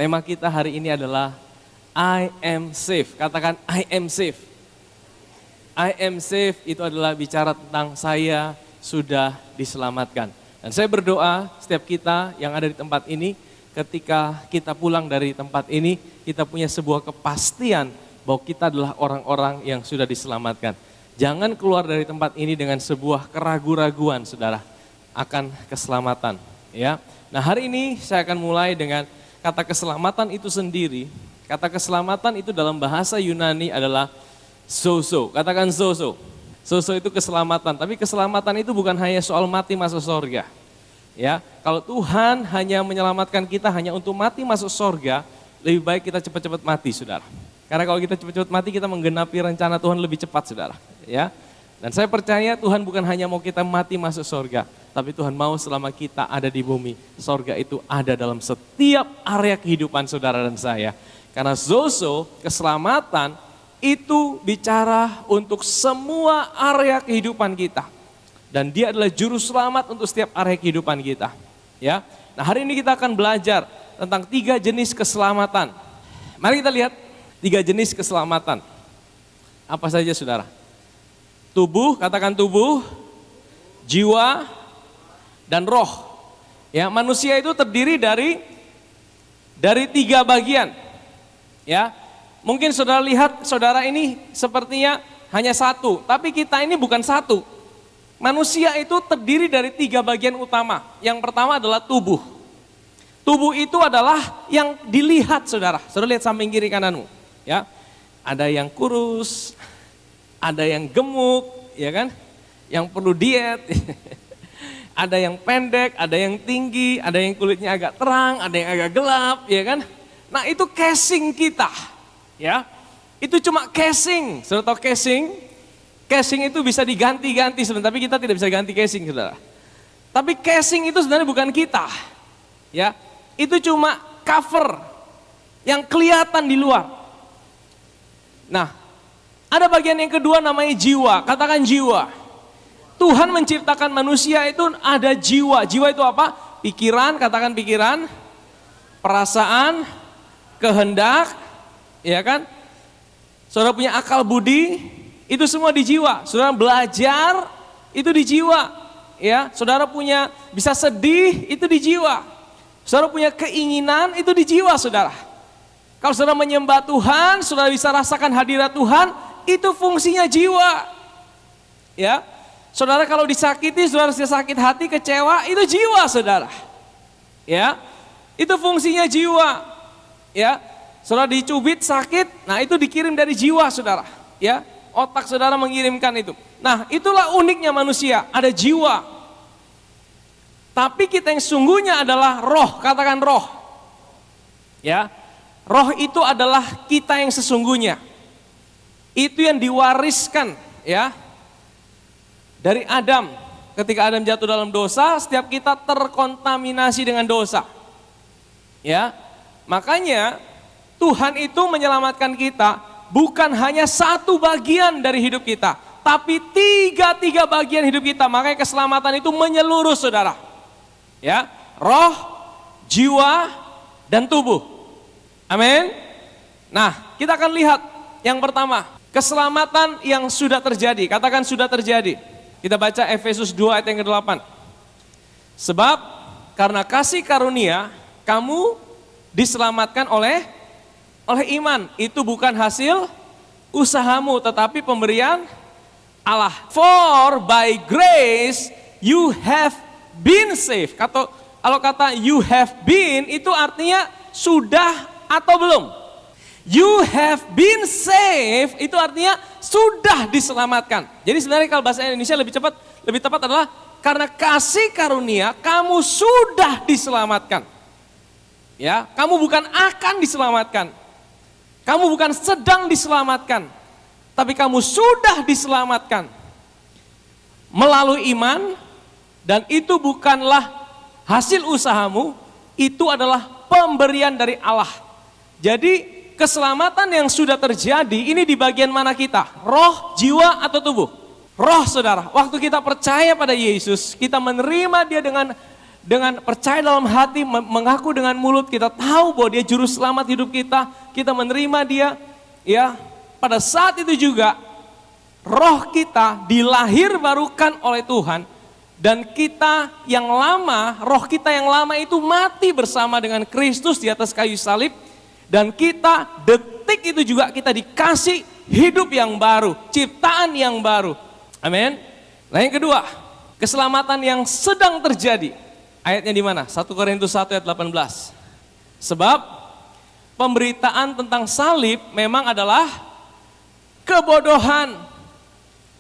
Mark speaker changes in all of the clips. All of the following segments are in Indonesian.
Speaker 1: Tema kita hari ini adalah I am safe. Katakan I am safe. I am safe itu adalah bicara tentang saya sudah diselamatkan. Dan saya berdoa setiap kita yang ada di tempat ini, ketika kita pulang dari tempat ini, kita punya sebuah kepastian bahwa kita adalah orang-orang yang sudah diselamatkan. Jangan keluar dari tempat ini dengan sebuah keraguan-raguan, saudara, akan keselamatan. Ya. Nah, hari ini saya akan mulai dengan kata keselamatan itu sendiri. Kata keselamatan itu dalam bahasa Yunani adalah zozo. Katakan zozo. Zozo itu keselamatan, tapi keselamatan itu bukan hanya soal mati masuk surga. Ya, kalau Tuhan hanya menyelamatkan kita hanya untuk mati masuk surga, lebih baik kita cepat-cepat mati, saudara. Karena kalau kita cepat-cepat mati, kita menggenapi rencana Tuhan lebih cepat, saudara. Ya, dan saya percaya Tuhan bukan hanya mau kita mati masuk surga, tapi Tuhan mau selama kita ada di bumi, surga itu ada dalam setiap area kehidupan saudara dan saya. Karena zozo, keselamatan, itu bicara untuk semua area kehidupan kita. Dan dia adalah juru selamat untuk setiap area kehidupan kita. Ya. Nah, hari ini kita akan belajar tentang 3 jenis keselamatan. Mari kita lihat 3 jenis keselamatan. Apa saja, saudara? Tubuh, katakan tubuh, jiwa, dan roh. Ya, manusia itu terdiri dari 3 bagian. Ya, mungkin saudara lihat saudara ini sepertinya hanya satu, tapi kita ini bukan satu. Manusia itu terdiri dari 3 bagian utama. Yang pertama adalah tubuh. Tubuh itu adalah yang dilihat, saudara. Saudara lihat samping kiri kananmu. Ya, ada yang kurus, ada yang gemuk, ya kan? Yang perlu diet. Ada yang pendek, ada yang tinggi, ada yang kulitnya agak terang, ada yang agak gelap, ya kan? Nah, itu casing kita, ya. Itu cuma casing. Saudara tahu casing? Casing itu bisa diganti-ganti sebenarnya, tapi kita tidak bisa ganti casing, saudara. Tapi casing itu sebenarnya bukan kita, ya. Itu cuma cover yang kelihatan di luar. Nah, ada bagian yang kedua namanya jiwa. Katakan jiwa. Tuhan menciptakan manusia itu ada jiwa. Jiwa itu apa? Pikiran, katakan pikiran, perasaan, kehendak, ya kan? Saudara punya akal budi, itu semua di jiwa. Saudara belajar, itu di jiwa. Ya, saudara punya bisa sedih, itu di jiwa. Saudara punya keinginan, itu di jiwa, saudara. Kalau saudara menyembah Tuhan, saudara bisa rasakan hadirat Tuhan, itu fungsinya jiwa. Ya. Saudara kalau disakiti, saudara sakit hati, kecewa, itu jiwa, saudara. Ya. Itu fungsinya jiwa. Ya. Saudara dicubit sakit, nah itu dikirim dari jiwa, saudara. Ya. Otak saudara mengirimkan itu. Nah, itulah uniknya manusia, ada jiwa. Tapi kita yang sungguhnya adalah roh, katakan roh. Ya. Roh itu adalah kita yang sesungguhnya. Itu yang diwariskan, ya, dari Adam. Ketika Adam jatuh dalam dosa, setiap kita terkontaminasi dengan dosa. Ya, makanya Tuhan itu menyelamatkan kita bukan hanya satu bagian dari hidup kita, tapi tiga bagian hidup kita. Makanya keselamatan itu menyeluruh, saudara. Ya, roh, jiwa, dan tubuh. Amin. Nah, kita akan lihat yang pertama, keselamatan yang sudah terjadi. Katakan sudah terjadi. Kita baca Efesus 2 ayat yang ke-8. Sebab karena kasih karunia kamu diselamatkan oleh iman. Itu bukan hasil usahamu, tetapi pemberian Allah. For by grace you have been saved. Kalau kata you have been itu artinya sudah atau belum. You have been saved itu artinya sudah diselamatkan. Jadi sebenarnya kalau bahasa Indonesia lebih tepat adalah karena kasih karunia kamu sudah diselamatkan. Ya, kamu bukan akan diselamatkan. Kamu bukan sedang diselamatkan. Tapi kamu sudah diselamatkan melalui iman, dan itu bukanlah hasil usahamu, itu adalah pemberian dari Allah. Jadi keselamatan yang sudah terjadi ini di bagian mana kita? Roh, jiwa, atau tubuh? Roh, saudara. Waktu kita percaya pada Yesus, kita menerima dia dengan dengan percaya dalam hati, mengaku dengan mulut, kita tahu bahwa dia juru selamat hidup kita menerima dia, ya. Pada saat itu juga roh kita dilahirbarukan oleh Tuhan dan kita yang lama, roh kita yang lama itu mati bersama dengan Kristus di atas kayu salib dan kita detik itu juga kita dikasih hidup yang baru, ciptaan yang baru. Amin. Nah yang kedua, keselamatan yang sedang terjadi. Ayatnya di mana? 1 Korintus 1 ayat 18. Sebab pemberitaan tentang salib memang adalah kebodohan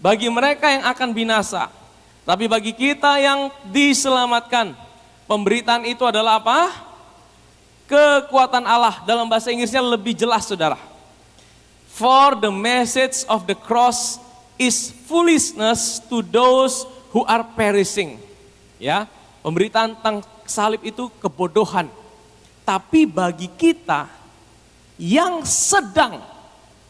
Speaker 1: bagi mereka yang akan binasa. Tapi bagi kita yang diselamatkan, pemberitaan itu adalah apa? Kekuatan Allah. Dalam bahasa Inggrisnya lebih jelas saudara. For the message of the cross is foolishness to those who are perishing. Ya, pemberitaan tentang salib itu kebodohan. Tapi bagi kita yang sedang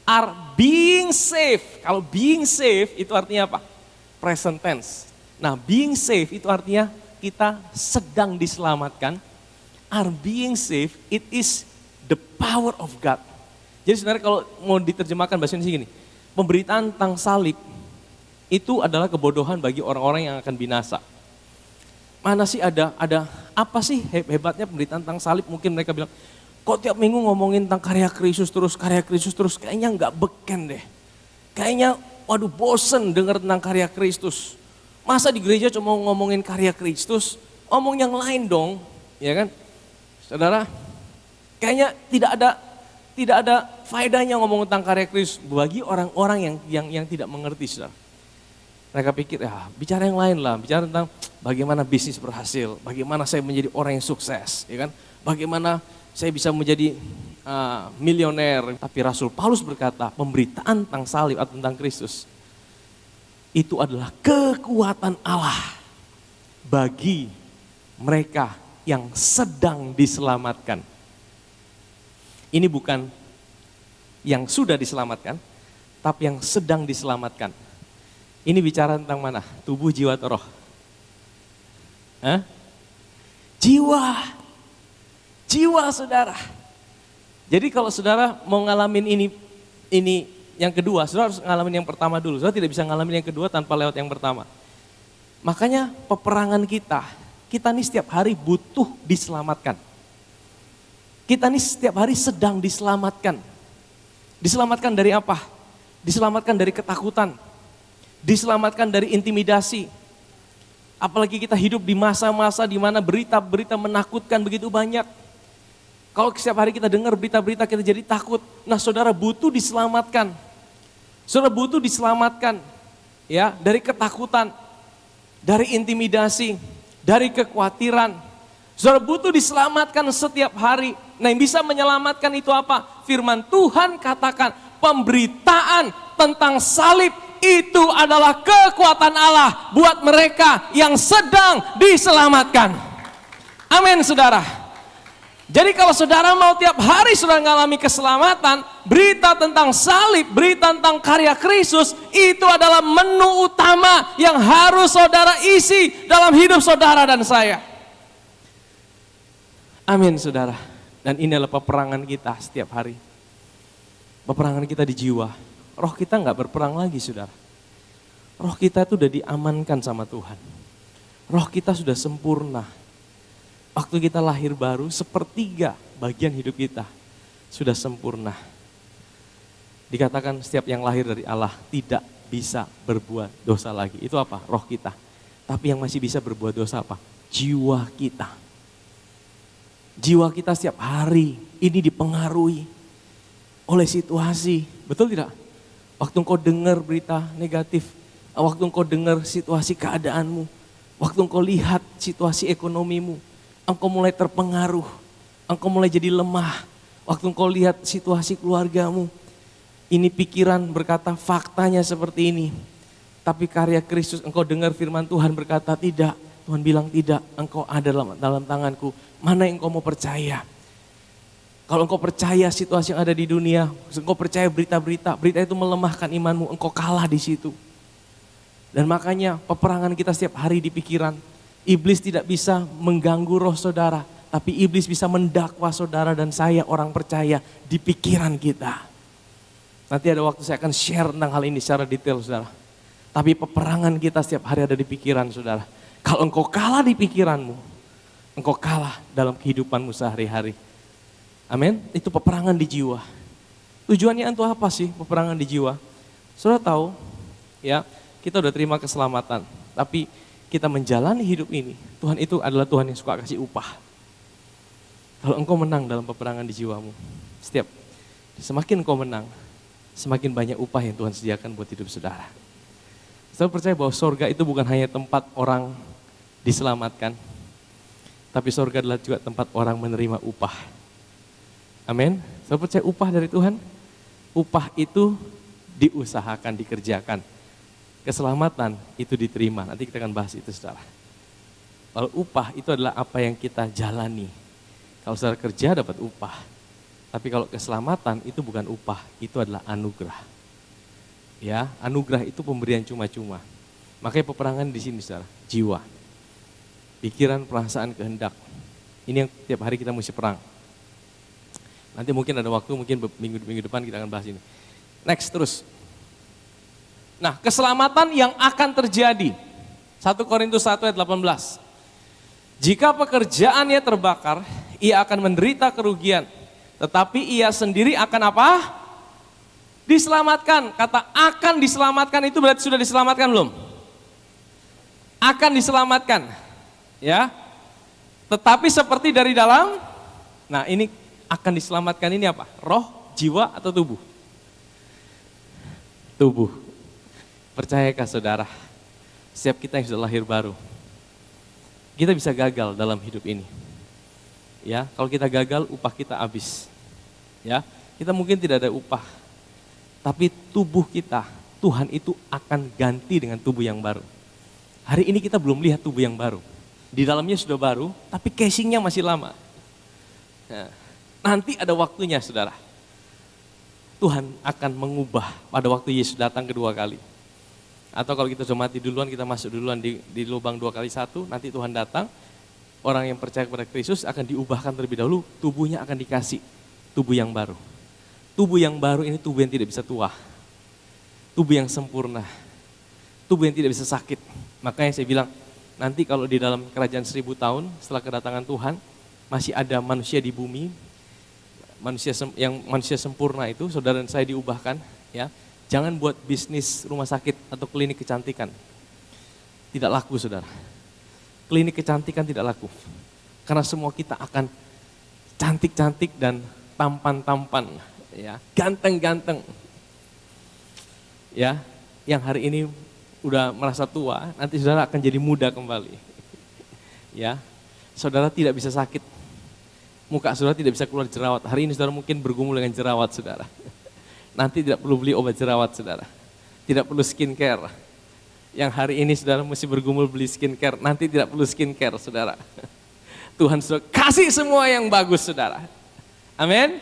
Speaker 1: are being saved. Kalau being saved itu artinya apa? Present tense. Nah, being saved itu artinya kita sedang diselamatkan. Are being saved, it is the power of God. Jadi sebenarnya kalau mau diterjemahkan bahasa Indonesia gini, pemberitaan tentang salib itu adalah kebodohan bagi orang-orang yang akan binasa. Mana sih ada apa sih hebatnya pemberitaan tentang salib? Mungkin mereka bilang, kok tiap minggu ngomongin tentang karya Kristus terus, kayaknya nggak beken deh. Kayaknya waduh bosen dengar tentang karya Kristus. Masa di gereja cuma ngomongin karya Kristus, ngomong yang lain dong, ya kan? Saudara, kayaknya tidak ada faedahnya ngomong tentang karya Kristus bagi orang-orang yang tidak mengerti, saudara. Mereka pikir, ya bicara yang lain lah, bicara tentang bagaimana bisnis berhasil, bagaimana saya menjadi orang yang sukses, ya kan? Bagaimana saya bisa menjadi milioner. Tapi Rasul Paulus berkata, pemberitaan tentang salib atau tentang Kristus, itu adalah kekuatan Allah bagi mereka yang sedang diselamatkan. Ini bukan yang sudah diselamatkan, tapi yang sedang diselamatkan. Ini bicara tentang mana? Tubuh, jiwa, atau roh? Hah? Jiwa saudara. Jadi kalau saudara mau ngalamin ini yang kedua, saudara harus ngalamin yang pertama dulu. Saudara tidak bisa ngalamin yang kedua tanpa lewat yang pertama. Makanya peperangan kita nih setiap hari butuh diselamatkan. Kita nih setiap hari sedang diselamatkan. Diselamatkan dari apa? Diselamatkan dari ketakutan. Diselamatkan dari intimidasi. Apalagi kita hidup di masa-masa di mana berita-berita menakutkan begitu banyak. Kalau setiap hari kita dengar berita-berita kita jadi takut. Nah saudara butuh diselamatkan. Saudara butuh diselamatkan ya dari ketakutan, dari intimidasi, dari kekhawatiran. Saudara butuh diselamatkan setiap hari. Nah yang bisa menyelamatkan itu apa? Firman Tuhan katakan pemberitaan tentang salib itu adalah kekuatan Allah buat mereka yang sedang diselamatkan. Amin saudara. Jadi kalau saudara mau tiap hari saudara mengalami keselamatan, berita tentang salib, berita tentang karya Kristus, itu adalah menu utama yang harus saudara isi dalam hidup saudara dan saya. Amin saudara. Dan ini adalah peperangan kita setiap hari. Peperangan kita di jiwa. Roh kita nggak berperang lagi saudara. Roh kita itu sudah diamankan sama Tuhan. Roh kita sudah sempurna. Waktu kita lahir baru, sepertiga bagian hidup kita sudah sempurna. Dikatakan setiap yang lahir dari Allah tidak bisa berbuat dosa lagi. Itu apa? Roh kita. Tapi yang masih bisa berbuat dosa apa? Jiwa kita. Jiwa kita setiap hari ini dipengaruhi oleh situasi. Betul tidak? Waktu engkau dengar berita negatif, waktu engkau dengar situasi keadaanmu, waktu engkau lihat situasi ekonomimu, engkau mulai terpengaruh, engkau mulai jadi lemah. Waktu engkau lihat situasi keluargamu, ini pikiran berkata faktanya seperti ini. Tapi karya Kristus, engkau dengar firman Tuhan berkata tidak. Tuhan bilang tidak, engkau ada dalam tanganku. Mana yang engkau mau percaya? Kalau engkau percaya situasi yang ada di dunia, engkau percaya berita-berita, berita itu melemahkan imanmu, engkau kalah di situ. Dan makanya peperangan kita setiap hari di pikiran, Iblis tidak bisa mengganggu roh saudara, tapi iblis bisa mendakwa saudara dan saya orang percaya di pikiran kita. Nanti ada waktu saya akan share tentang hal ini secara detail saudara. Tapi peperangan kita setiap hari ada di pikiran saudara. Kalau engkau kalah di pikiranmu, engkau kalah dalam kehidupanmu sehari-hari. Amin. Itu peperangan di jiwa. Tujuannya untuk apa sih peperangan di jiwa? Saudara tahu, ya kita udah terima keselamatan. Tapi kita menjalani hidup ini, Tuhan itu adalah Tuhan yang suka kasih upah. Kalau engkau menang dalam peperangan di jiwamu, semakin engkau menang, semakin banyak upah yang Tuhan sediakan buat hidup saudara. Saudara percaya bahwa sorga itu bukan hanya tempat orang diselamatkan, tapi sorga adalah juga tempat orang menerima upah. Amin. Saudara percaya upah dari Tuhan? Upah itu diusahakan, dikerjakan. Keselamatan itu diterima. Nanti kita akan bahas itu saudara. Kalau upah itu adalah apa yang kita jalani. Kalau saudara kerja dapat upah. Tapi kalau keselamatan itu bukan upah, itu adalah anugerah. Ya, anugerah itu pemberian cuma-cuma. Makanya peperangan di sini saudara, jiwa. Pikiran, perasaan, kehendak. Ini yang tiap hari kita mesti perang. Nanti mungkin ada waktu, mungkin minggu depan kita akan bahas ini. Next terus. Nah, keselamatan yang akan terjadi. 1 Korintus 1 ayat 18. Jika pekerjaannya terbakar, ia akan menderita kerugian. Tetapi ia sendiri akan apa? Diselamatkan. Kata akan diselamatkan itu berarti sudah diselamatkan belum? Akan diselamatkan. Ya. Tetapi seperti dari dalam, nah ini akan diselamatkan ini apa? Roh, jiwa atau tubuh? Tubuh. Percayakah saudara, setiap kita yang sudah lahir baru, kita bisa gagal dalam hidup ini. Ya, kalau kita gagal, upah kita habis. Ya, kita mungkin tidak ada upah, tapi tubuh kita, Tuhan itu akan ganti dengan tubuh yang baru. Hari ini kita belum lihat tubuh yang baru. Di dalamnya sudah baru, tapi casingnya masih lama. Nah, nanti ada waktunya saudara. Tuhan akan mengubah pada waktu Yesus datang kedua kali. Atau kalau kita sudah mati duluan, kita masuk duluan di lubang 2x1, nanti Tuhan datang, orang yang percaya kepada Kristus akan diubahkan terlebih dahulu, tubuhnya akan dikasih tubuh yang baru. Tubuh yang baru ini tubuh yang tidak bisa tua, tubuh yang sempurna, tubuh yang tidak bisa sakit. Makanya saya bilang, nanti kalau di dalam kerajaan 1000 tahun setelah kedatangan Tuhan, masih ada manusia di bumi, manusia sempurna itu, saudara dan saya diubahkan, ya. Jangan buat bisnis rumah sakit atau klinik kecantikan. Tidak laku saudara. Klinik kecantikan tidak laku. Karena semua kita akan cantik-cantik dan tampan-tampan. Ya, ganteng-ganteng. Ya, yang hari ini udah merasa tua, nanti saudara akan jadi muda kembali. Ya, saudara tidak bisa sakit. Muka saudara tidak bisa keluar jerawat. Hari ini saudara mungkin bergumul dengan jerawat saudara. Nanti tidak perlu beli obat jerawat saudara. Tidak perlu skincare. Yang hari ini saudara mesti bergumul beli skincare. Nanti tidak perlu skincare saudara. Tuhan sudah kasih semua yang bagus saudara. Amin.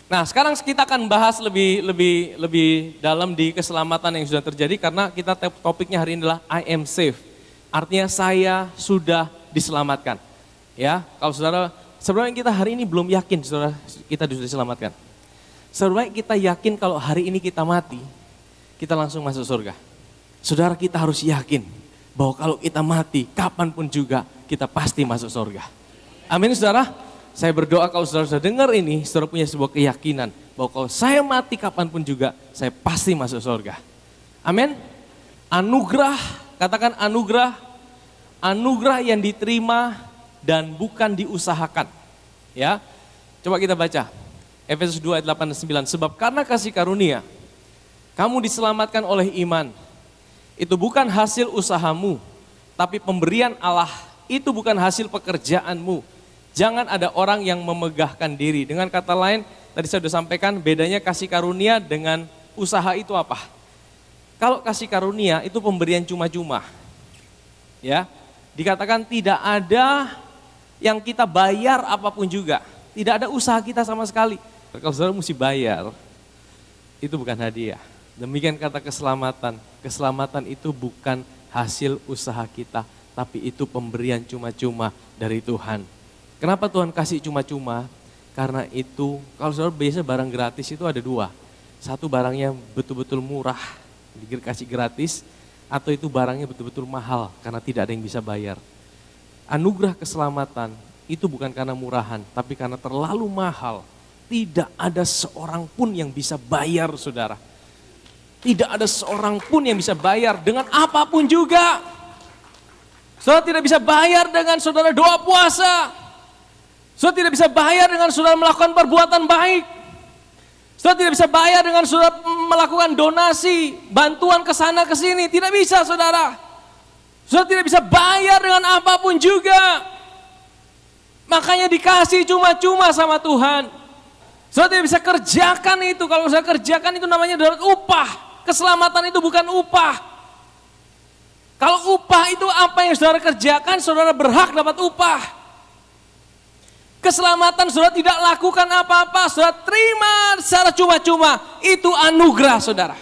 Speaker 1: Nah sekarang kita akan bahas lebih dalam di keselamatan yang sudah terjadi. Karena kita topiknya hari ini adalah I am safe. Artinya saya sudah diselamatkan. Ya, kalau saudara, sebenarnya kita hari ini belum yakin saudara kita sudah diselamatkan. Sebaik kita yakin kalau hari ini kita mati, kita langsung masuk surga. Saudara kita harus yakin bahwa kalau kita mati, kapanpun juga kita pasti masuk surga. Amin saudara. Saya berdoa kalau saudara sudah dengar ini, saudara punya sebuah keyakinan bahwa kalau saya mati kapanpun juga, saya pasti masuk surga. Amin. Anugerah, katakan anugerah. Anugerah yang diterima dan bukan diusahakan. Ya, coba kita baca. Efesus 2 ayat 8 dan 9, sebab karena kasih karunia, kamu diselamatkan oleh iman. Itu bukan hasil usahamu, tapi pemberian Allah. Itu bukan hasil pekerjaanmu. Jangan ada orang yang memegahkan diri. Dengan kata lain, tadi saya sudah sampaikan, bedanya kasih karunia dengan usaha itu apa? Kalau kasih karunia itu pemberian cuma-cuma. Ya, dikatakan tidak ada yang kita bayar apapun juga. Tidak ada usaha kita sama sekali. Kalau saudara mesti bayar, itu bukan hadiah. Demikian kata keselamatan. Keselamatan itu bukan hasil usaha kita, tapi itu pemberian cuma-cuma dari Tuhan. Kenapa Tuhan kasih cuma-cuma? Karena itu, kalau saudara biasa barang gratis itu ada dua. Satu barangnya betul-betul murah, dikasih gratis, atau itu barangnya betul-betul mahal karena tidak ada yang bisa bayar. Anugerah keselamatan itu bukan karena murahan, tapi karena terlalu mahal. Tidak ada seorang pun yang bisa bayar, saudara. Tidak ada seorang pun yang bisa bayar dengan apapun juga. Saudara tidak bisa bayar dengan saudara doa puasa. Saudara tidak bisa bayar dengan saudara melakukan perbuatan baik. Saudara tidak bisa bayar dengan saudara melakukan donasi, bantuan ke sana ke sini. Tidak bisa, saudara. Saudara tidak bisa bayar dengan apapun juga. Makanya dikasih cuma-cuma sama Tuhan. Saudara tidak bisa kerjakan itu. Kalau saya kerjakan itu namanya adalah upah. Keselamatan itu bukan upah. Kalau upah itu apa yang saudara kerjakan, saudara berhak dapat upah. Keselamatan saudara tidak lakukan apa-apa, saudara terima secara cuma-cuma. Itu anugerah, saudara.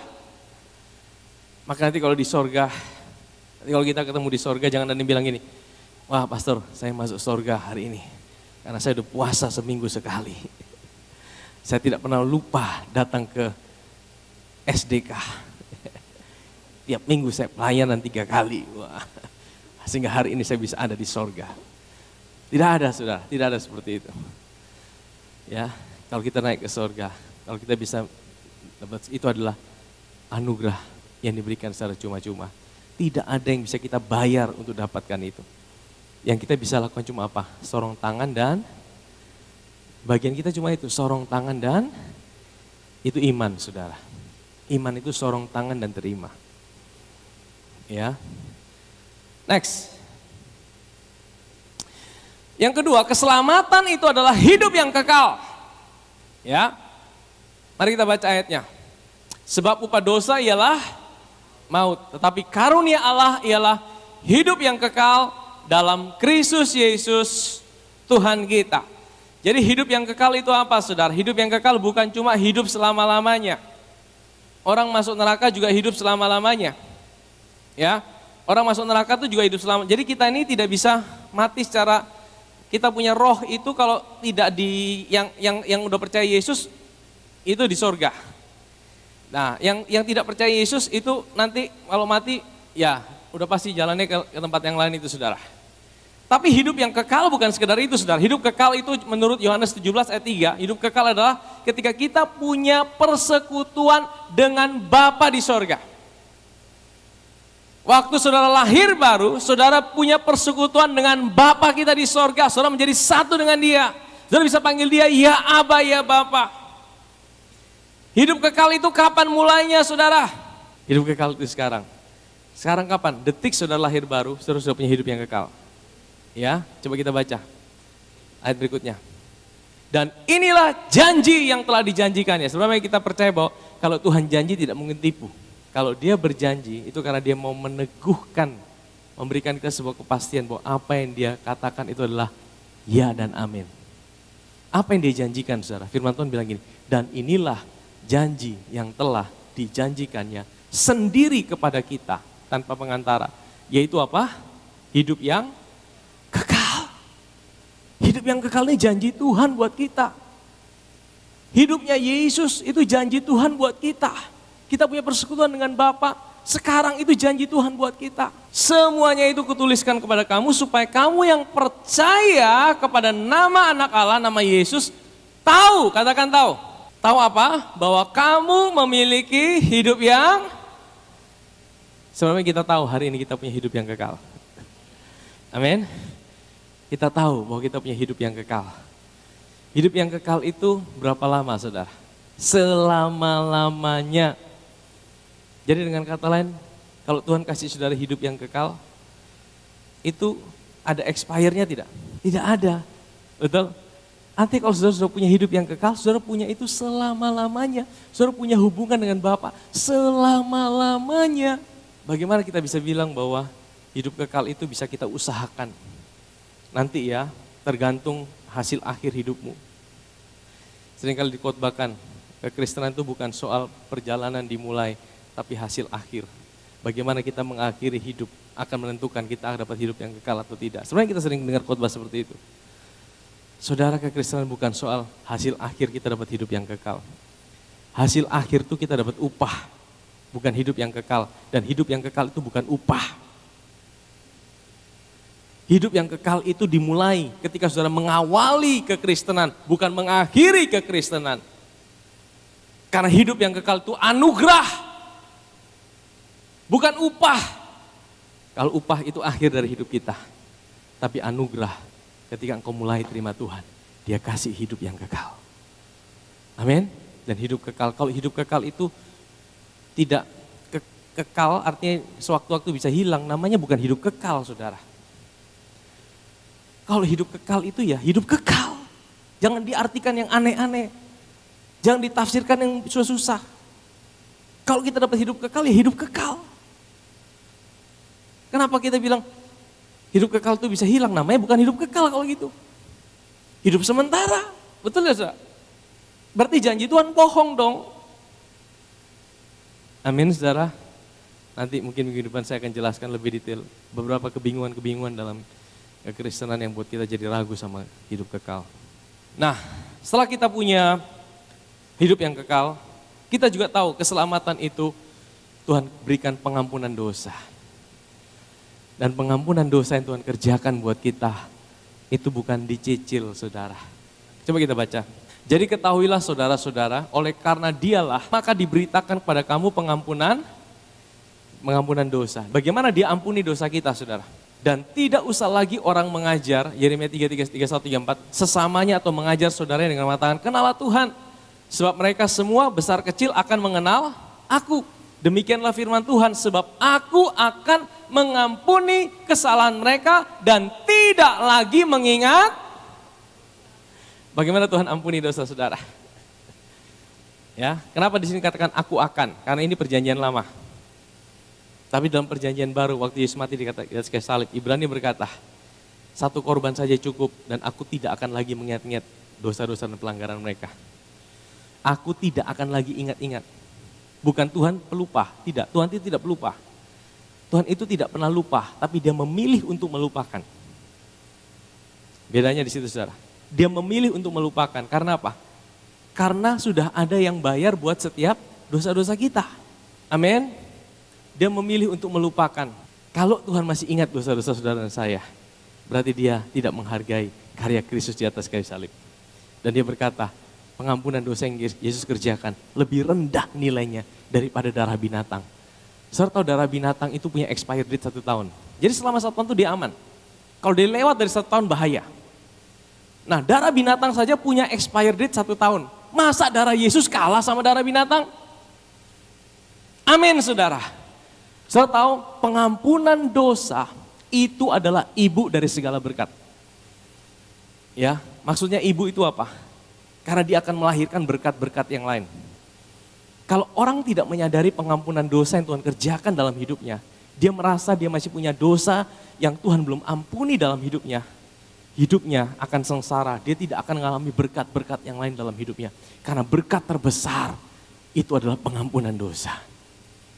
Speaker 1: Maka nanti kalau di sorga, nanti kalau kita ketemu di sorga, jangan ada yang bilang gini, wah pastor saya masuk sorga hari ini. Karena saya udah puasa seminggu sekali. Saya tidak pernah lupa datang ke SDK. Tiap minggu saya pelayanan 3 kali. Wah. Sehingga hari ini saya bisa ada di sorga. Tidak ada, saudara, tidak ada seperti itu. Ya, kalau kita naik ke sorga, kalau kita bisa dapat, itu adalah anugerah yang diberikan secara cuma-cuma. Tidak ada yang bisa kita bayar untuk dapatkan itu. Yang kita bisa lakukan cuma apa? Sorong tangan dan bagian kita cuma itu, sorong tangan dan itu iman, saudara. Iman itu sorong tangan dan terima. Ya. Next. Yang kedua, keselamatan itu adalah hidup yang kekal. Ya. Mari kita baca ayatnya. Sebab upah dosa ialah maut, tetapi karunia Allah ialah hidup yang kekal dalam Kristus Yesus Tuhan kita. Jadi hidup yang kekal itu apa, saudara? Hidup yang kekal bukan cuma hidup selama-lamanya. Orang masuk neraka juga hidup selama-lamanya. Ya, orang masuk neraka itu juga hidup selama. Jadi kita ini tidak bisa mati secara, kita punya roh itu kalau tidak di yang udah percaya Yesus itu di sorga. Nah, yang tidak percaya Yesus itu nanti kalau mati ya udah pasti jalannya ke tempat yang lain itu, saudara. Tapi hidup yang kekal bukan sekedar itu, saudara. Hidup kekal itu menurut Yohanes 17 ayat 3, hidup kekal adalah ketika kita punya persekutuan dengan Bapa di sorga. Waktu saudara lahir baru, saudara punya persekutuan dengan Bapa kita di sorga. Saudara menjadi satu dengan Dia. Saudara bisa panggil Dia, ya Aba, ya Bapa. Hidup kekal itu kapan mulainya, saudara? Hidup kekal itu sekarang. Sekarang kapan? Detik saudara lahir baru, saudara sudah punya hidup yang kekal. Ya, coba kita baca ayat berikutnya. Dan inilah janji yang telah dijanjikannya. Sebenarnya kita percaya bahwa kalau Tuhan janji tidak mungkin tipu. Kalau Dia berjanji itu karena Dia mau meneguhkan, memberikan kita sebuah kepastian bahwa apa yang Dia katakan itu adalah ya dan amin. Apa yang Dia janjikan, saudara? Firman Tuhan bilang gini, dan inilah janji yang telah dijanjikannya sendiri kepada kita tanpa pengantara. Yaitu apa? Hidup yang kekal. Hidup yang kekal ini janji Tuhan buat kita. Hidupnya Yesus itu janji Tuhan buat kita. Kita punya persekutuan dengan Bapa. Sekarang itu janji Tuhan buat kita. Semuanya itu kutuliskan kepada kamu supaya kamu yang percaya kepada nama anak Allah, nama Yesus, tahu, katakan tahu. Tahu apa? Bahwa kamu memiliki hidup yang, sebenarnya kita tahu hari ini kita punya hidup yang kekal. Amin. Kita tahu bahwa kita punya hidup yang kekal. Hidup yang kekal itu berapa lama, saudara? Selama-lamanya. Jadi dengan kata lain, kalau Tuhan kasih saudara hidup yang kekal, itu ada expire-nya tidak? Tidak ada. Betul? Nanti kalau saudara sudah punya hidup yang kekal, saudara punya itu selama-lamanya. Saudara punya hubungan dengan Bapa selama-lamanya. Bagaimana kita bisa bilang bahwa hidup kekal itu bisa kita usahakan? Nanti ya, tergantung hasil akhir hidupmu. Seringkali dikotbahkan, kekristenan itu bukan soal perjalanan dimulai, tapi hasil akhir. Bagaimana kita mengakhiri hidup akan menentukan kita dapat hidup yang kekal atau tidak. Sebenarnya kita sering dengar khotbah seperti itu. Saudara, kekristenan bukan soal hasil akhir kita dapat hidup yang kekal. Hasil akhir itu kita dapat upah, bukan hidup yang kekal. Dan hidup yang kekal itu bukan upah. Hidup yang kekal itu dimulai ketika saudara mengawali kekristenan, bukan mengakhiri kekristenan. Karena hidup yang kekal itu anugerah, bukan upah. Kalau upah itu akhir dari hidup kita. Tapi anugerah, ketika engkau mulai terima Tuhan, Dia kasih hidup yang kekal. Amin. Dan hidup kekal, kalau hidup kekal itu tidak kekal, artinya sewaktu-waktu bisa hilang, namanya bukan hidup kekal, saudara. Kalau hidup kekal itu ya hidup kekal. Jangan diartikan yang aneh-aneh. Jangan ditafsirkan yang susah-susah. Kalau kita dapat hidup kekal, ya hidup kekal. Kenapa kita bilang hidup kekal itu bisa hilang? Namanya bukan hidup kekal kalau gitu. Hidup sementara. Betul ya, saudara? Berarti janji Tuhan bohong dong. Amin, saudara. Nanti mungkin minggu depan saya akan jelaskan lebih detail beberapa kebingungan-kebingungan dalam kekristenan yang buat kita jadi ragu sama hidup kekal. Nah, setelah kita punya hidup yang kekal, kita juga tahu keselamatan itu Tuhan berikan pengampunan dosa. Dan pengampunan dosa yang Tuhan kerjakan buat kita, itu bukan dicicil, saudara. Coba kita baca. Jadi ketahuilah saudara-saudara, oleh karena Dialah, maka diberitakan kepada kamu pengampunan dosa. Bagaimana Dia ampuni dosa kita, saudara? Dan tidak usah lagi orang mengajar, Yeremia 3:31-34, sesamanya atau mengajar saudaranya dengan mengatakan, kenalah Tuhan, sebab mereka semua besar kecil akan mengenal aku. Demikianlah firman Tuhan, sebab aku akan mengampuni kesalahan mereka dan tidak lagi mengingat. Bagaimana Tuhan ampuni dosa saudara? Ya, kenapa di sini katakan aku akan? Karena ini perjanjian lama. Tapi dalam perjanjian baru, waktu Yesus mati di atas kayu salib, Ibrani berkata, satu korban saja cukup dan aku tidak akan lagi mengingat-ingat dosa-dosa dan pelanggaran mereka. Aku tidak akan lagi ingat-ingat. Bukan Tuhan pelupa, tidak. Tuhan itu tidak pelupa. Tuhan itu tidak pernah lupa, tapi Dia memilih untuk melupakan. Bedanya di situ, saudara. Dia memilih untuk melupakan, karena apa? Karena sudah ada yang bayar buat setiap dosa-dosa kita. Amin. Dia memilih untuk melupakan. Kalau Tuhan masih ingat dosa-dosa saudara dan saya, berarti Dia tidak menghargai karya Kristus di atas kayu salib. Dan Dia berkata, pengampunan dosa yang Yesus kerjakan lebih rendah nilainya daripada darah binatang. Saudara tahu darah binatang itu punya expired date 1 tahun. Jadi selama 1 tahun itu dia aman. Kalau dia lewat dari 1 tahun bahaya. Nah, darah binatang saja punya expired date 1 tahun. Masa darah Yesus kalah sama darah binatang? Amin, saudara. Saudara tahu pengampunan dosa itu adalah ibu dari segala berkat. Ya, maksudnya ibu itu apa? Karena dia akan melahirkan berkat-berkat yang lain. Kalau orang tidak menyadari pengampunan dosa yang Tuhan kerjakan dalam hidupnya, dia merasa dia masih punya dosa yang Tuhan belum ampuni dalam hidupnya. Hidupnya akan sengsara, dia tidak akan mengalami berkat-berkat yang lain dalam hidupnya. Karena berkat terbesar itu adalah pengampunan dosa.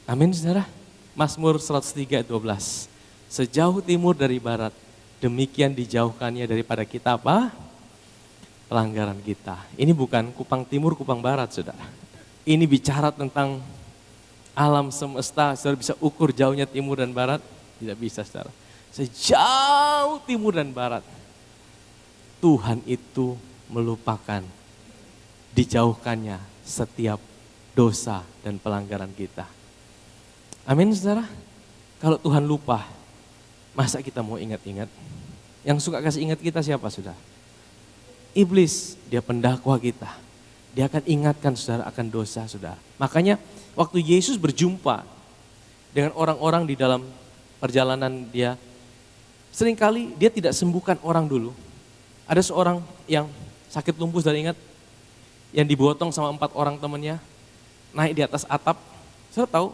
Speaker 1: Amin, saudara. Mazmur 103:12. Sejauh timur dari barat, demikian dijauhkannya daripada kita apa? Pelanggaran kita. Ini bukan Kupang Timur, Kupang Barat, saudara. Ini bicara tentang alam semesta. Saudara bisa ukur jauhnya timur dan barat? Tidak bisa, saudara. Sejauh timur dan barat, Tuhan itu melupakan, dijauhkannya setiap dosa dan pelanggaran kita. Amin, saudara. Kalau Tuhan lupa, masa kita mau ingat-ingat? Yang suka kasih ingat kita siapa, saudara? Iblis, dia pendakwa kita. Dia akan ingatkan saudara akan dosa, saudara. Makanya waktu Yesus berjumpa dengan orang-orang di dalam perjalanan dia, seringkali dia tidak sembuhkan orang dulu. Ada seorang yang sakit lumpuh, saudara ingat? Yang dibotong sama 4 orang temannya, naik di atas atap. Saudara tahu,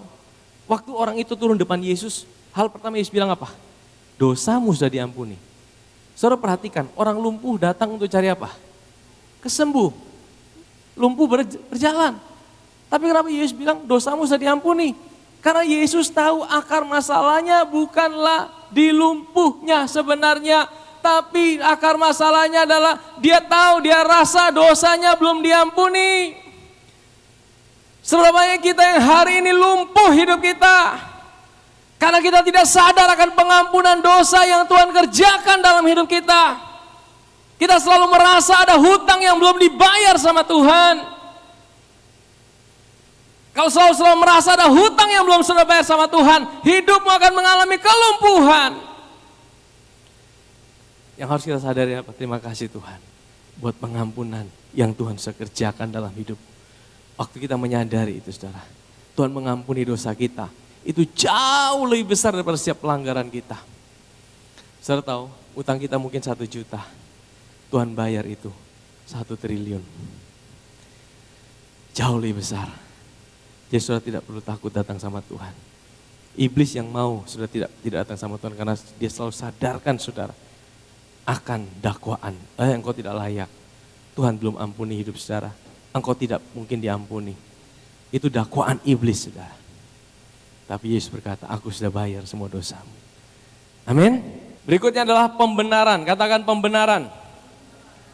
Speaker 1: waktu orang itu turun depan Yesus, hal pertama Yesus bilang apa? Dosamu sudah diampuni. Saudara perhatikan, orang lumpuh datang untuk cari apa? Kesembuh. Lumpuh berjalan. Tapi kenapa Yesus bilang dosamu sudah diampuni? Karena Yesus tahu akar masalahnya bukanlah di lumpuhnya sebenarnya. Tapi akar masalahnya adalah dia tahu, dia rasa dosanya belum diampuni. Seberapa banyak kita yang hari ini lumpuh hidup kita. Karena kita tidak sadar akan pengampunan dosa yang Tuhan kerjakan dalam hidup kita. Kita selalu merasa ada hutang yang belum dibayar sama Tuhan. Kalau selalu merasa ada hutang yang belum sudah bayar sama Tuhan, hidupmu akan mengalami kelumpuhan. Yang harus kita sadari apa? Terima kasih Tuhan buat pengampunan yang Tuhan sudah kerjakan dalam hidup. Waktu kita menyadari itu saudara, Tuhan mengampuni dosa kita, itu jauh lebih besar daripada setiap pelanggaran kita. Saudara tahu, utang kita mungkin 1 juta, Tuhan bayar itu 1 triliun. Jauh lebih besar. Jadi saudara tidak perlu takut datang sama Tuhan. Iblis yang mau sudah tidak datang sama Tuhan karena dia selalu sadarkan saudara akan dakwaan, engkau tidak layak, Tuhan belum ampuni hidup saudara, engkau tidak mungkin diampuni. Itu dakwaan iblis saudara. Tapi Yesus berkata, aku sudah bayar semua dosamu. Amin. Berikutnya adalah pembenaran, katakan pembenaran.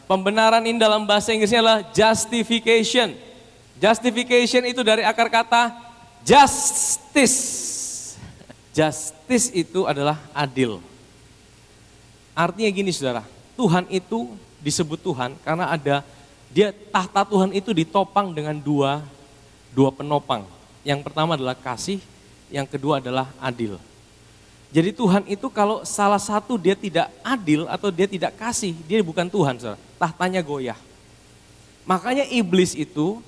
Speaker 1: Pembenaran ini dalam bahasa Inggrisnya adalah justification. Justification itu dari akar kata justice. Justice itu adalah adil. Artinya gini saudara, Tuhan itu disebut Tuhan karena tahta Tuhan itu ditopang dengan dua penopang. Yang pertama adalah kasih, yang kedua adalah adil. Jadi Tuhan itu kalau salah satu dia tidak adil atau dia tidak kasih, dia bukan Tuhan saudara, tahtanya goyah. Makanya iblis itu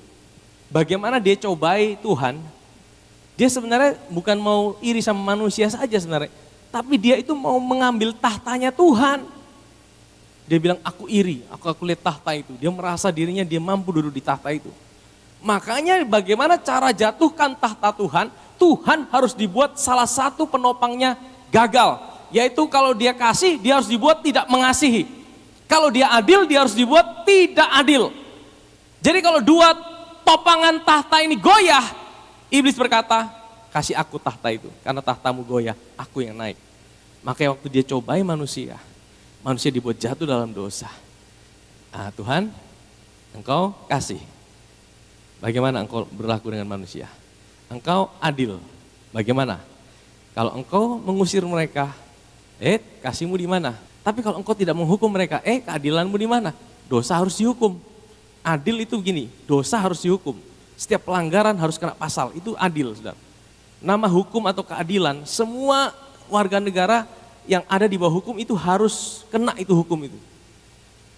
Speaker 1: bagaimana dia cobai Tuhan, dia sebenarnya bukan mau iri sama manusia saja sebenarnya. Tapi dia itu mau mengambil tahtanya Tuhan. Dia bilang, aku iri, aku lihat tahta itu. Dia merasa dirinya dia mampu duduk di tahta itu. Makanya bagaimana cara jatuhkan tahta Tuhan, Tuhan harus dibuat salah satu penopangnya gagal. Yaitu kalau dia kasih, dia harus dibuat tidak mengasihi. Kalau dia adil, dia harus dibuat tidak adil. Jadi kalau dua topangan tahta ini goyah, iblis berkata, kasih aku tahta itu, karena tahtamu goyah, aku yang naik. Makanya waktu dia cobai manusia dibuat jatuh dalam dosa. Tuhan, engkau kasih. Bagaimana engkau berlaku dengan manusia? Engkau adil. Bagaimana? Kalau engkau mengusir mereka, kasihmu di mana? Tapi kalau engkau tidak menghukum mereka, keadilanmu di mana? Dosa harus dihukum. Adil itu gini, dosa harus dihukum. Setiap pelanggaran harus kena pasal, itu adil saudara. Nama hukum atau keadilan, semua warga negara yang ada di bawah hukum itu harus kena itu hukum itu.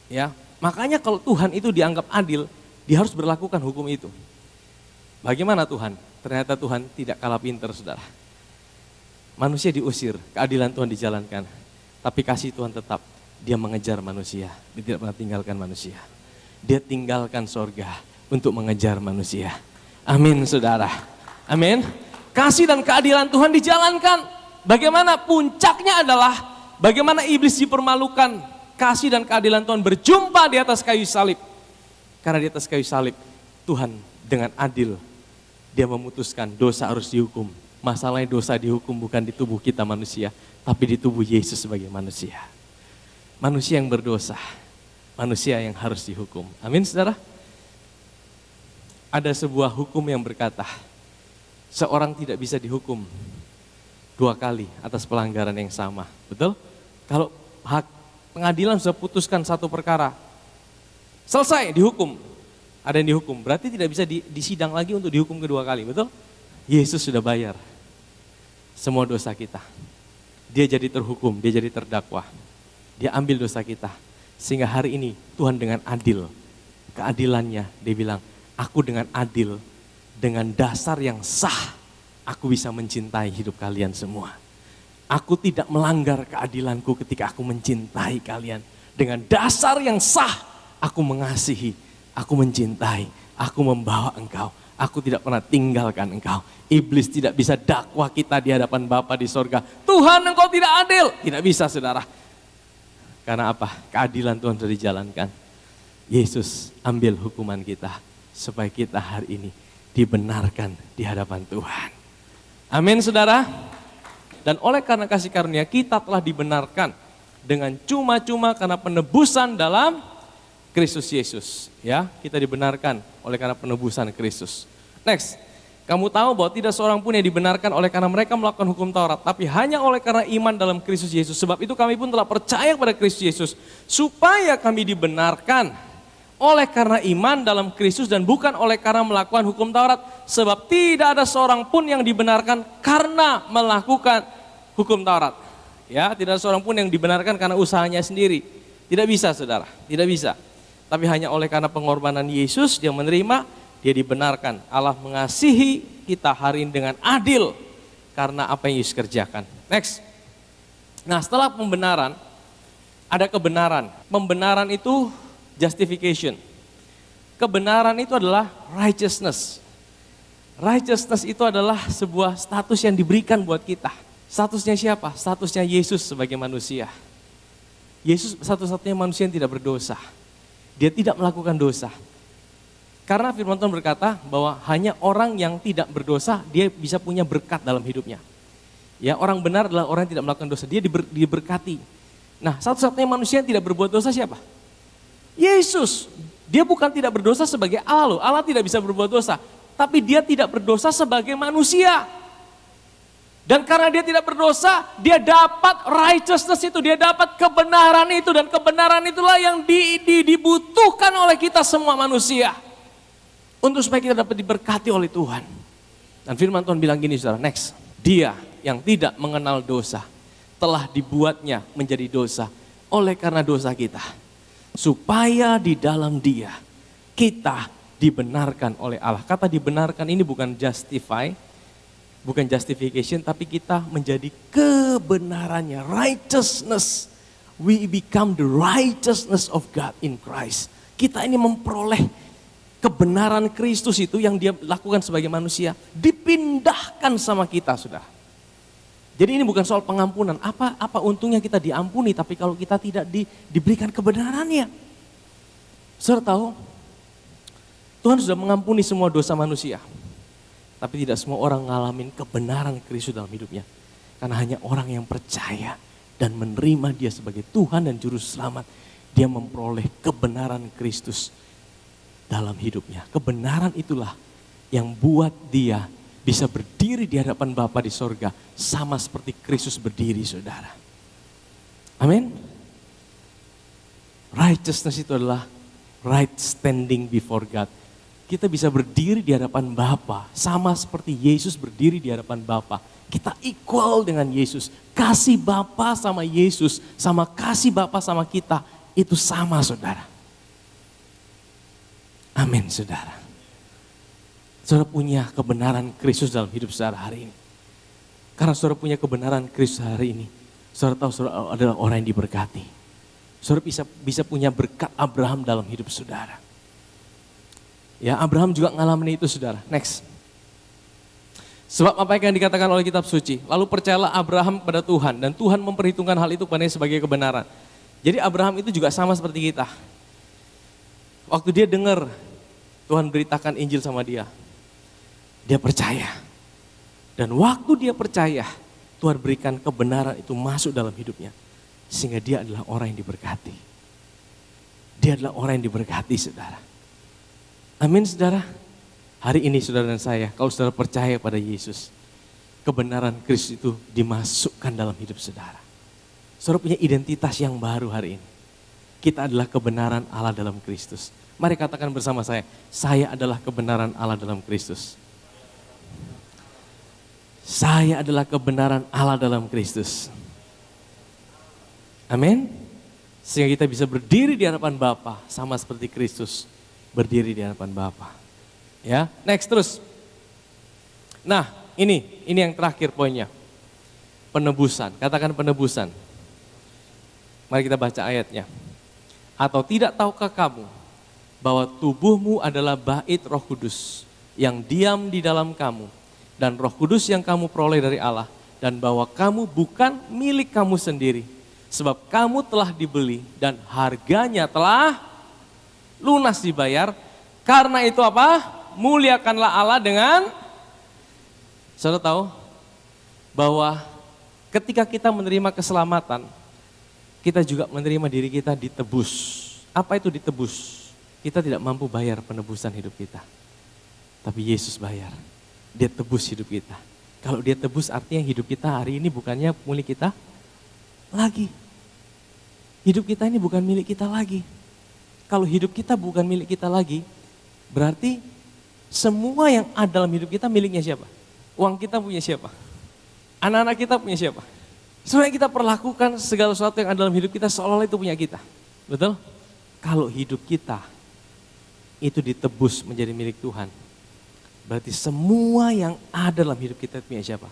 Speaker 1: Ya, makanya kalau Tuhan itu dianggap adil, dia harus berlakukan hukum itu. Bagaimana Tuhan? Ternyata Tuhan tidak kalah pintar saudara. Manusia diusir, keadilan Tuhan dijalankan. Tapi kasih Tuhan tetap, dia mengejar manusia, dia tidak pernah tinggalkan manusia. Dia tinggalkan sorga untuk mengejar manusia. Amin saudara, amin. Kasih dan keadilan Tuhan dijalankan. Bagaimana puncaknya adalah bagaimana iblis dipermalukan. Kasih dan keadilan Tuhan berjumpa di atas kayu salib. Karena di atas kayu salib Tuhan dengan adil dia memutuskan dosa harus dihukum. Masalahnya dosa dihukum bukan di tubuh kita manusia, tapi di tubuh Yesus sebagai manusia. Manusia yang berdosa, manusia yang harus dihukum. Amin saudara. Ada sebuah hukum yang berkata, seorang tidak bisa dihukum 2 kali atas pelanggaran yang sama. Betul? Kalau pengadilan sudah putuskan satu perkara, selesai dihukum, ada yang dihukum, berarti tidak bisa disidang lagi untuk dihukum kedua kali. Betul? Yesus sudah bayar semua dosa kita. Dia jadi terhukum, dia jadi terdakwa. Dia ambil dosa kita. Sehingga hari ini Tuhan dengan adil, keadilannya dia bilang, aku dengan adil, dengan dasar yang sah, aku bisa mencintai hidup kalian semua. Aku tidak melanggar keadilanku ketika aku mencintai kalian. Dengan dasar yang sah, aku mengasihi, aku mencintai, aku membawa engkau. Aku tidak pernah tinggalkan engkau. Iblis tidak bisa dakwa kita di hadapan Bapa di sorga. Tuhan engkau tidak adil. Tidak bisa saudara. Karena apa? Keadilan Tuhan sudah dijalankan. Yesus ambil hukuman kita supaya kita hari ini dibenarkan di hadapan Tuhan. Amin saudara. Dan oleh karena kasih karunia kita telah dibenarkan dengan cuma-cuma karena penebusan dalam Kristus Yesus. Ya, kita dibenarkan oleh karena penebusan Kristus. Next, kamu tahu bahwa tidak seorang pun yang dibenarkan oleh karena mereka melakukan hukum Taurat, tapi hanya oleh karena iman dalam Kristus Yesus. Sebab itu kami pun telah percaya kepada Kristus Yesus, supaya kami dibenarkan oleh karena iman dalam Kristus dan bukan oleh karena melakukan hukum Taurat. Sebab tidak ada seorang pun yang dibenarkan karena melakukan hukum Taurat. Ya, tidak ada seorang pun yang dibenarkan karena usahanya sendiri. Tidak bisa saudara, tidak bisa. Tapi hanya oleh karena pengorbanan Yesus dia menerima, dia dibenarkan. Allah mengasihi kita hari ini dengan adil karena apa yang Yesus kerjakan. Next. Nah, setelah pembenaran ada kebenaran. Pembenaran itu justification. Kebenaran itu adalah righteousness. Righteousness itu adalah sebuah status yang diberikan buat kita. Statusnya siapa? Statusnya Yesus sebagai manusia. Yesus satu-satunya manusia yang tidak berdosa. Dia tidak melakukan dosa. Karena firman Tuhan berkata bahwa hanya orang yang tidak berdosa dia bisa punya berkat dalam hidupnya. Ya, orang benar adalah orang yang tidak melakukan dosa. Dia diberkati. Nah, satu-satunya manusia yang tidak berbuat dosa siapa? Yesus. Dia bukan tidak berdosa sebagai Allah loh. Allah tidak bisa berbuat dosa. Tapi dia tidak berdosa sebagai manusia. Dan karena dia tidak berdosa, dia dapat righteousness itu. Dia dapat kebenaran itu. Dan kebenaran itulah yang dibutuhkan oleh kita semua manusia. Untuk supaya kita dapat diberkati oleh Tuhan. Dan firman Tuhan bilang gini saudara, next. Dia yang tidak mengenal dosa telah dibuatnya menjadi dosa oleh karena dosa kita. Supaya di dalam dia kita dibenarkan oleh Allah. Kata dibenarkan ini bukan justify, bukan justification, tapi kita menjadi kebenarannya, righteousness. We become the righteousness of God in Christ. Kita ini memperoleh kebenaran Kristus itu yang dia lakukan sebagai manusia, dipindahkan sama kita sudah. Jadi ini bukan soal pengampunan, apa untungnya kita diampuni tapi kalau kita tidak diberikan kebenarannya. Saudara tahu, Tuhan sudah mengampuni semua dosa manusia. Tapi tidak semua orang ngalamin kebenaran Kristus dalam hidupnya. Karena hanya orang yang percaya dan menerima dia sebagai Tuhan dan Juru Selamat. Dia memperoleh kebenaran Kristus dalam hidupnya. Kebenaran itulah yang buat dia bisa berdiri di hadapan Bapa di sorga. Sama seperti Kristus berdiri saudara. Amin. Righteousness itu adalah right standing before God. Kita bisa berdiri di hadapan Bapa. Sama seperti Yesus berdiri di hadapan Bapa. Kita equal dengan Yesus. Kasih Bapa sama Yesus. Sama kasih Bapa sama kita. Itu sama saudara. Amin saudara. Saudara punya kebenaran Kristus dalam hidup saudara hari ini. Karena saudara punya kebenaran Kristus hari ini. Saudara tahu saudara adalah orang yang diberkati. Saudara bisa punya berkat Abraham dalam hidup saudara. Ya, Abraham juga ngalamin itu saudara. Next. Sebab apa yang dikatakan oleh kitab suci. Lalu percayalah Abraham kepada Tuhan. Dan Tuhan memperhitungkan hal itu kepadanya sebagai kebenaran. Jadi Abraham itu juga sama seperti kita. Waktu dia dengar Tuhan beritakan Injil sama dia. Dia percaya. Dan waktu dia percaya, Tuhan berikan kebenaran itu masuk dalam hidupnya. Sehingga dia adalah orang yang diberkati. Dia adalah orang yang diberkati saudara. Amin saudara. Hari ini saudara dan saya, kalau saudara percaya pada Yesus, kebenaran Kristus itu dimasukkan dalam hidup saudara. Saudara punya identitas yang baru hari ini. Kita adalah kebenaran Allah dalam Kristus. Mari katakan bersama saya adalah kebenaran Allah dalam Kristus. Saya adalah kebenaran Allah dalam Kristus. Amin. Sehingga kita bisa berdiri di hadapan Bapa sama seperti Kristus berdiri di hadapan Bapa. Ya, next terus. Nah, ini yang terakhir poinnya. Penebusan. Katakan penebusan. Mari kita baca ayatnya. Atau tidak tahukah kamu bahwa tubuhmu adalah bait Roh Kudus yang diam di dalam kamu dan Roh Kudus yang kamu peroleh dari Allah dan bahwa kamu bukan milik kamu sendiri sebab kamu telah dibeli dan harganya telah lunas dibayar. Karena itu apa? Muliakanlah Allah dengan, saudara tahu, bahwa ketika kita menerima keselamatan, kita juga menerima diri kita ditebus. Apa itu ditebus? Kita tidak mampu bayar penebusan hidup kita. Tapi Yesus bayar. Dia tebus hidup kita. Kalau dia tebus artinya hidup kita hari ini bukannya milik kita lagi. Hidup kita ini bukan milik kita lagi. Kalau hidup kita bukan milik kita lagi, berarti semua yang ada dalam hidup kita miliknya siapa? Uang kita punya siapa? Anak-anak kita punya siapa? Sebenarnya kita perlakukan segala sesuatu yang ada dalam hidup kita seolah-olah itu punya kita. Betul? Kalau hidup kita itu ditebus menjadi milik Tuhan, berarti semua yang ada dalam hidup kita punya siapa?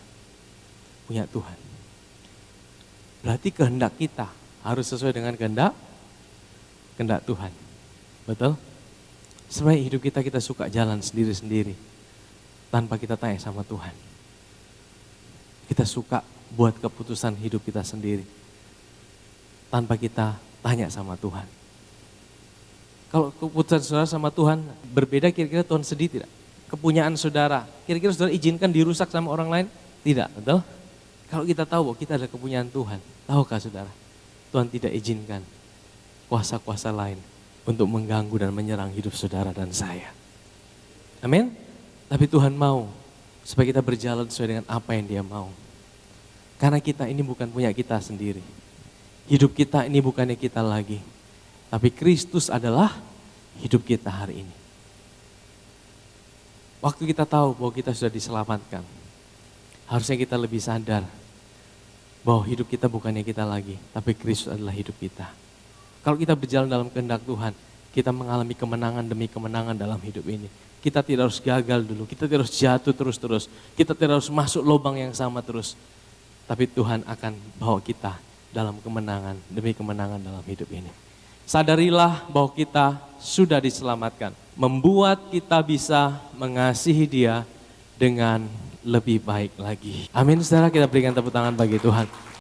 Speaker 1: Punya Tuhan. Berarti kehendak kita harus sesuai dengan kehendak Tuhan. Betul? Sebenarnya hidup kita suka jalan sendiri-sendiri tanpa kita tanya sama Tuhan. Kita suka buat keputusan hidup kita sendiri tanpa kita tanya sama Tuhan. Kalau keputusan saudara sama Tuhan berbeda, kira-kira Tuhan sedih tidak? Kepunyaan saudara, kira-kira saudara izinkan dirusak sama orang lain? Tidak, betul? Kalau kita tahu bahwa kita ada kepunyaan Tuhan, tahukah saudara? Tuhan tidak izinkan kuasa-kuasa lain untuk mengganggu dan menyerang hidup saudara dan saya. Amin? Tapi Tuhan mau supaya kita berjalan sesuai dengan apa yang Dia mau. Karena kita ini bukan punya kita sendiri. Hidup kita ini bukannya kita lagi. Tapi Kristus adalah hidup kita hari ini. Waktu kita tahu bahwa kita sudah diselamatkan, harusnya kita lebih sadar bahwa hidup kita bukannya kita lagi, tapi Kristus adalah hidup kita. Kalau kita berjalan dalam kehendak Tuhan, kita mengalami kemenangan demi kemenangan dalam hidup ini. Kita tidak harus gagal dulu, kita tidak harus jatuh terus-terus, kita tidak harus masuk lubang yang sama terus. Tapi Tuhan akan bawa kita dalam kemenangan demi kemenangan dalam hidup ini. Sadarilah bahwa kita sudah diselamatkan, membuat kita bisa mengasihi Dia dengan lebih baik lagi. Amin, saudara, kita berikan tepuk tangan bagi Tuhan.